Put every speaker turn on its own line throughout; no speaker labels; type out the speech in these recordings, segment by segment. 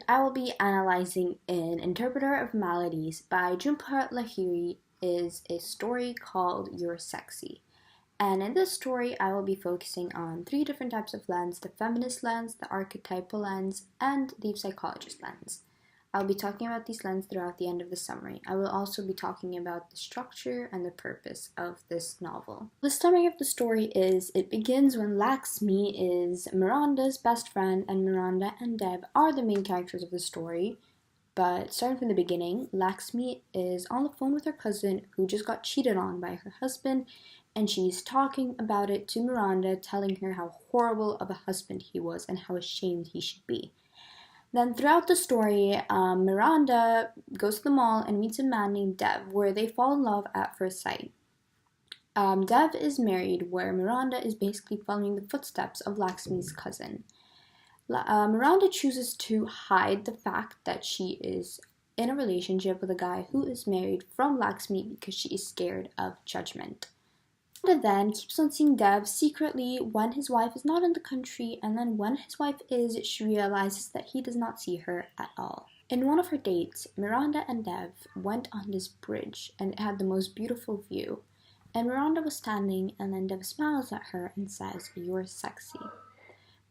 I will be analyzing An Interpreter of Maladies by Jhumpa Lahiri is a story called You're Sexy. And in this story, I will be focusing on three different types of lens: the feminist lens, the archetypal lens, and the psychologist lens. I'll be talking about these lenses throughout the end of the summary. I will also be talking about the structure and the purpose of this novel. The summary of the story is, it begins when Laxmi is Miranda's best friend, and Miranda and Deb are the main characters of the story. But starting from the beginning, Laxmi is on the phone with her cousin who just got cheated on by her husband, and she's talking about it to Miranda, telling her how horrible of a husband he was and how ashamed he should be. Then throughout the story, Miranda goes to the mall and meets a man named Dev, where they fall in love at first sight. Dev is married, where Miranda is basically following the footsteps of Laxmi's cousin. Miranda chooses to hide the fact that she is in a relationship with a guy who is married from Laxmi because she is scared of judgment. Miranda then keeps on seeing Dev secretly when his wife is not in the country, and then when his wife is, she realizes that he does not see her at all. In one of her dates, Miranda and Dev went on this bridge and it had the most beautiful view. And Miranda was standing, and then Dev smiles at her and says, "You're sexy."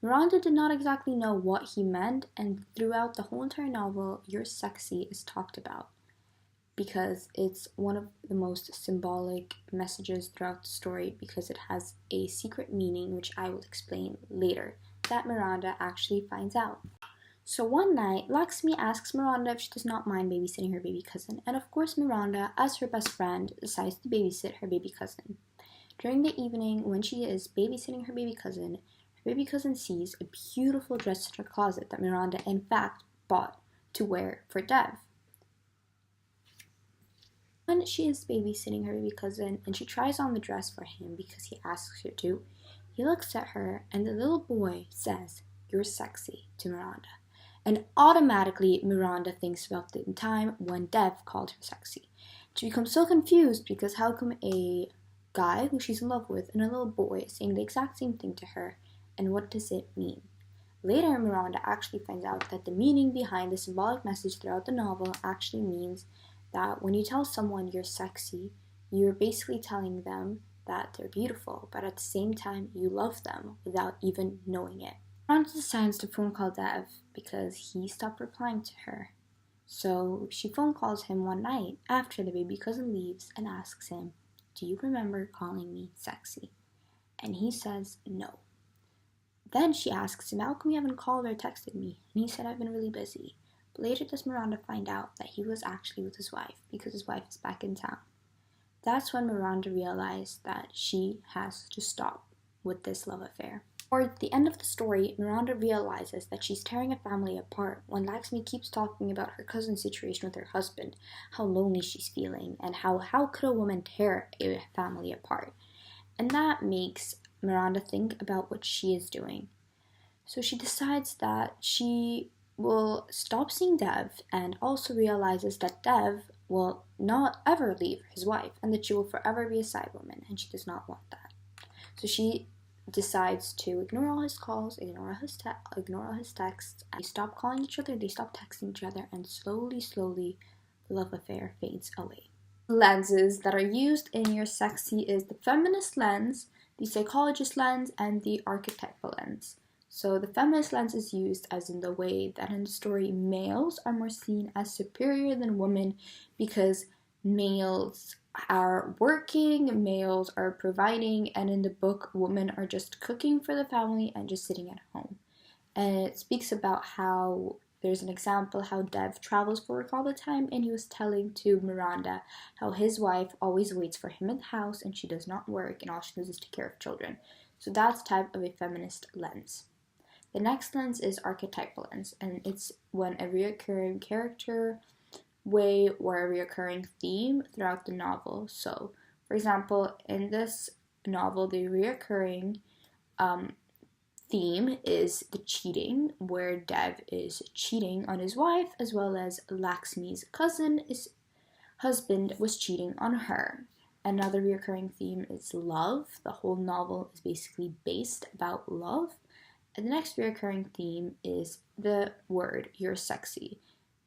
Miranda did not exactly know what he meant, and throughout the whole entire novel, "You're sexy" is talked about, because it's one of the most symbolic messages throughout the story, because it has a secret meaning, which I will explain later, that Miranda actually finds out. So one night, Laxmi asks Miranda if she does not mind babysitting her baby cousin, and of course Miranda, as her best friend, decides to babysit her baby cousin. During the evening, when she is babysitting her baby cousin sees a beautiful dress in her closet that Miranda in fact bought to wear for Dev. When she is babysitting her baby cousin and she tries on the dress for him because he asks her to, he looks at her and the little boy says, "You're sexy," to Miranda. And automatically Miranda thinks about the time when Dev called her sexy. She becomes so confused because how come a guy who she's in love with and a little boy is saying the exact same thing to her, and what does it mean? Later, Miranda actually finds out that the meaning behind the symbolic message throughout the novel actually means that when you tell someone you're sexy, you're basically telling them that they're beautiful, but at the same time, you love them without even knowing it. Miranda decides to phone call Dev because he stopped replying to her. So she phone calls him one night after the baby cousin leaves and asks him, "Do you remember calling me sexy?" And he says no. Then she asks him, "How come you haven't called or texted me?" And he said, "I've been really busy." But later does Miranda find out that he was actually with his wife because his wife is back in town. That's when Miranda realized that she has to stop with this love affair. Toward the end of the story, Miranda realizes that she's tearing a family apart when Laxmi keeps talking about her cousin's situation with her husband, how lonely she's feeling, and how could a woman tear a family apart. And that makes Miranda think about what she is doing. So she decides that she will stop seeing Dev, and also realizes that Dev will not ever leave his wife and that she will forever be a side woman, and she does not want that. So she decides to ignore all his calls, ignore all his texts. They stop calling each other, they stop texting each other, and slowly, the love affair fades away. Lenses that are used in You're Sexy is the feminist lens, the psychologist lens, and the archetypal lens. So the feminist lens is used as in the way that in the story males are more seen as superior than women because males are working, males are providing, and in the book women are just cooking for the family and just sitting at home. And it speaks about how there's an example how Dev travels for work all the time, and he was telling to Miranda how his wife always waits for him in the house and she does not work and all she does is take care of children. So that's type of a feminist lens. The next lens is archetypal lens, and it's when a reoccurring character way or a reoccurring theme throughout the novel. So, for example, in this novel, the reoccurring theme is the cheating, where Dev is cheating on his wife, as well as Laxmi's husband was cheating on her. Another recurring theme is love. The whole novel is basically based about love. And the next recurring theme is the word, you're sexy.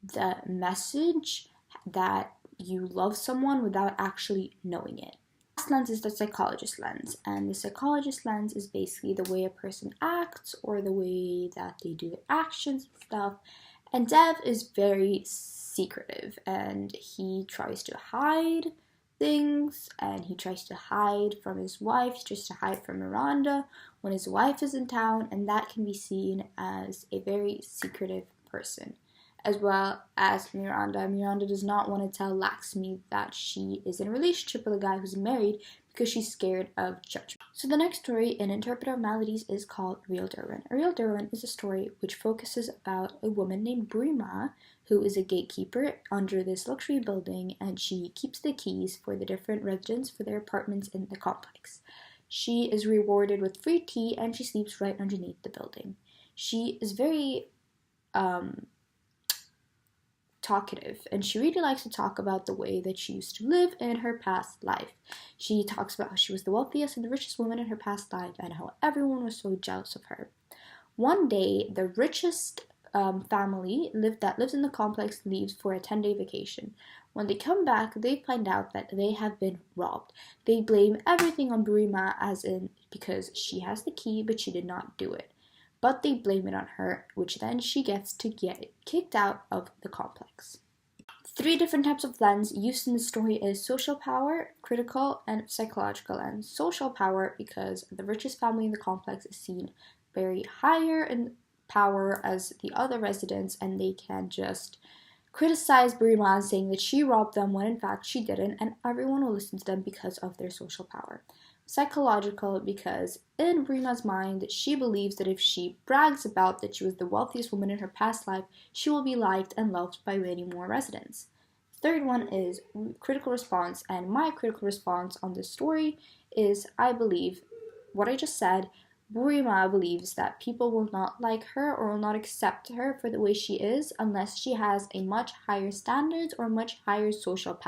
The message that you love someone without actually knowing it. The last lens is the psychologist lens, and the psychologist lens is basically the way a person acts or the way that they do their actions and stuff. And Dev is very secretive, and he tries to hide things, and he tries to hide from his wife, he tries to hide from Miranda when his wife is in town, and that can be seen as a very secretive person. As well as Miranda. Miranda does not want to tell Laxmi that she is in a relationship with a guy who's married because she's scared of judgment. So the next story in Interpreter of Maladies is called Real Derwin. Real Derwin is a story which focuses about a woman named Brima who is a gatekeeper under this luxury building, and she keeps the keys for the different residents for their apartments in the complex. She is rewarded with free tea and she sleeps right underneath the building. She is very talkative, and she really likes to talk about the way that she used to live in her past life. She talks about how she was the wealthiest and the richest woman in her past life and how everyone was so jealous of her. One day, the richest family that lives in the complex leaves for a 10-day vacation. When they come back, they find out that they have been robbed. They blame everything on Burima, as in because she has the key but she did not do it. But they blame it on her, which then she gets to get kicked out of the complex. 3 different types of lens used in the story is social power, critical, and psychological lens. Social power because the richest family in the complex is seen very higher in power as the other residents, and they can just criticize Burima saying that she robbed them when in fact she didn't, and everyone will listen to them because of their social power. Psychological because in Burima's mind, she believes that if she brags about that she was the wealthiest woman in her past life, she will be liked and loved by many more residents. Third one is critical response, and my critical response on this story is I believe what I just said. Burima believes that people will not like her or will not accept her for the way she is unless she has a much higher standards or much higher social power.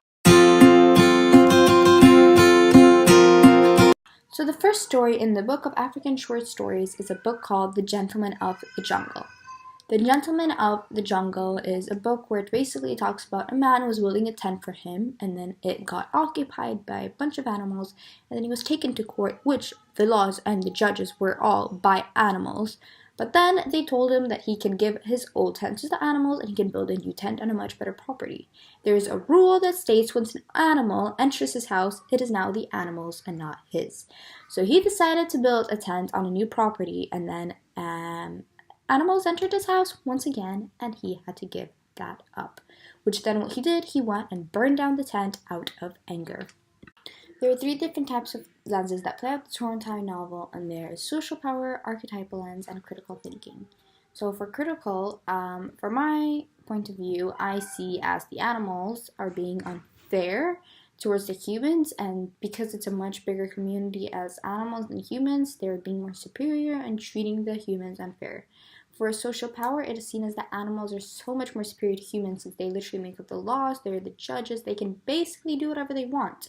So the first story in the Book of African Short Stories is a book called The Gentleman of the Jungle. The Gentleman of the Jungle is a book where it basically talks about a man who was building a tent for him, and then it got occupied by a bunch of animals, and then he was taken to court, which the laws and the judges were all by animals. But then they told him that he can give his old tent to the animals and he can build a new tent on a much better property. There is a rule that states once an animal enters his house, it is now the animal's and not his. So he decided to build a tent on a new property, and then animals entered his house once again, and he had to give that up. Which then what he did, he went and burned down the tent out of anger. There are 3 different types of lenses that play out the Torrentine novel, and there is social power, archetypal lens, and critical thinking. So for critical, from my point of view, I see as the animals are being unfair towards the humans, and because it's a much bigger community as animals than humans, they're being more superior and treating the humans unfair. For social power, it is seen as that animals are so much more superior to humans since they literally make up the laws, they're the judges, they can basically do whatever they want.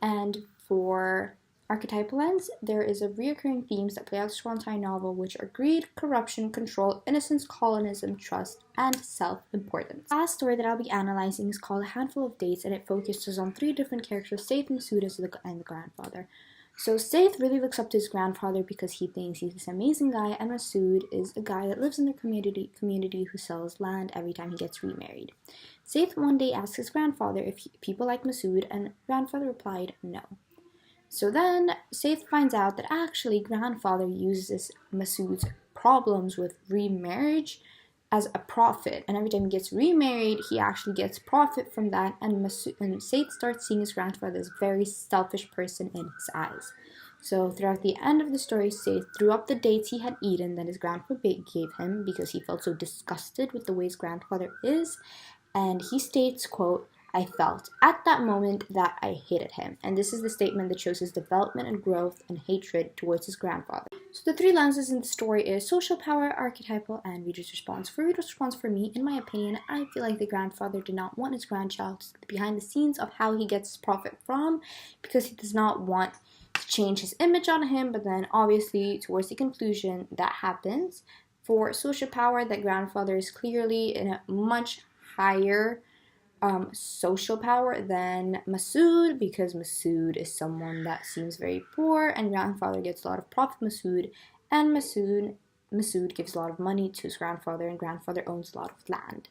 And for archetypal lens, there is a reoccurring themes that play out the Torrentine novel, which are greed, corruption, control, innocence, colonism, trust, and self-importance. The last story that I'll be analyzing is called A Handful of Dates, and it focuses on 3 different characters, Saith, Masood, and the grandfather. So Saith really looks up to his grandfather because he thinks he's this amazing guy, and Masood is a guy that lives in the community who sells land every time he gets remarried. Saith one day asks his grandfather if people like Masood, and grandfather replied no. So then Saith finds out that actually grandfather uses Masood's problems with remarriage as a profit, and every time he gets remarried, he actually gets profit from that, and Saith starts seeing his grandfather as a very selfish person in his eyes. So throughout the end of the story, Saith threw up the dates he had eaten that his grandfather gave him because he felt so disgusted with the way his grandfather is, and he states, quote, I felt at that moment that I hated him. And this is the statement that shows his development and growth and hatred towards his grandfather. So the 3 lenses in the story is social power, archetypal, and reader's response. For reader's response, for me, in my opinion, I feel like the grandfather did not want his grandchild to see behind the scenes of how he gets his profit from, because he does not want his change his image on him, but then obviously towards the conclusion that happens. For social power, that grandfather is clearly in a much higher social power than Masood, because Masood is someone that seems very poor, and grandfather gets a lot of profit Masood, and Masood gives a lot of money to his grandfather, and grandfather owns a lot of land.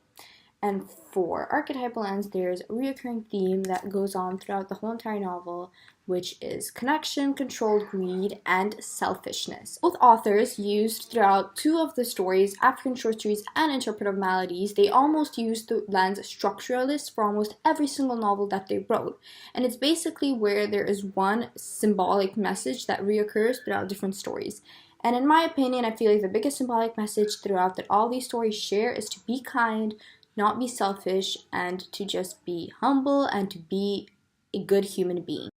And for archetypal ends, there's a recurring theme that goes on throughout the whole entire novel, which is connection, control, greed, and selfishness. Both authors used throughout two of the stories, African short stories and Interpretive Maladies, they almost used the lens structuralist for almost every single novel that they wrote. And it's basically where there is one symbolic message that reoccurs throughout different stories. And in my opinion, I feel like the biggest symbolic message throughout that all these stories share is to be kind, not be selfish, and to just be humble and to be a good human being.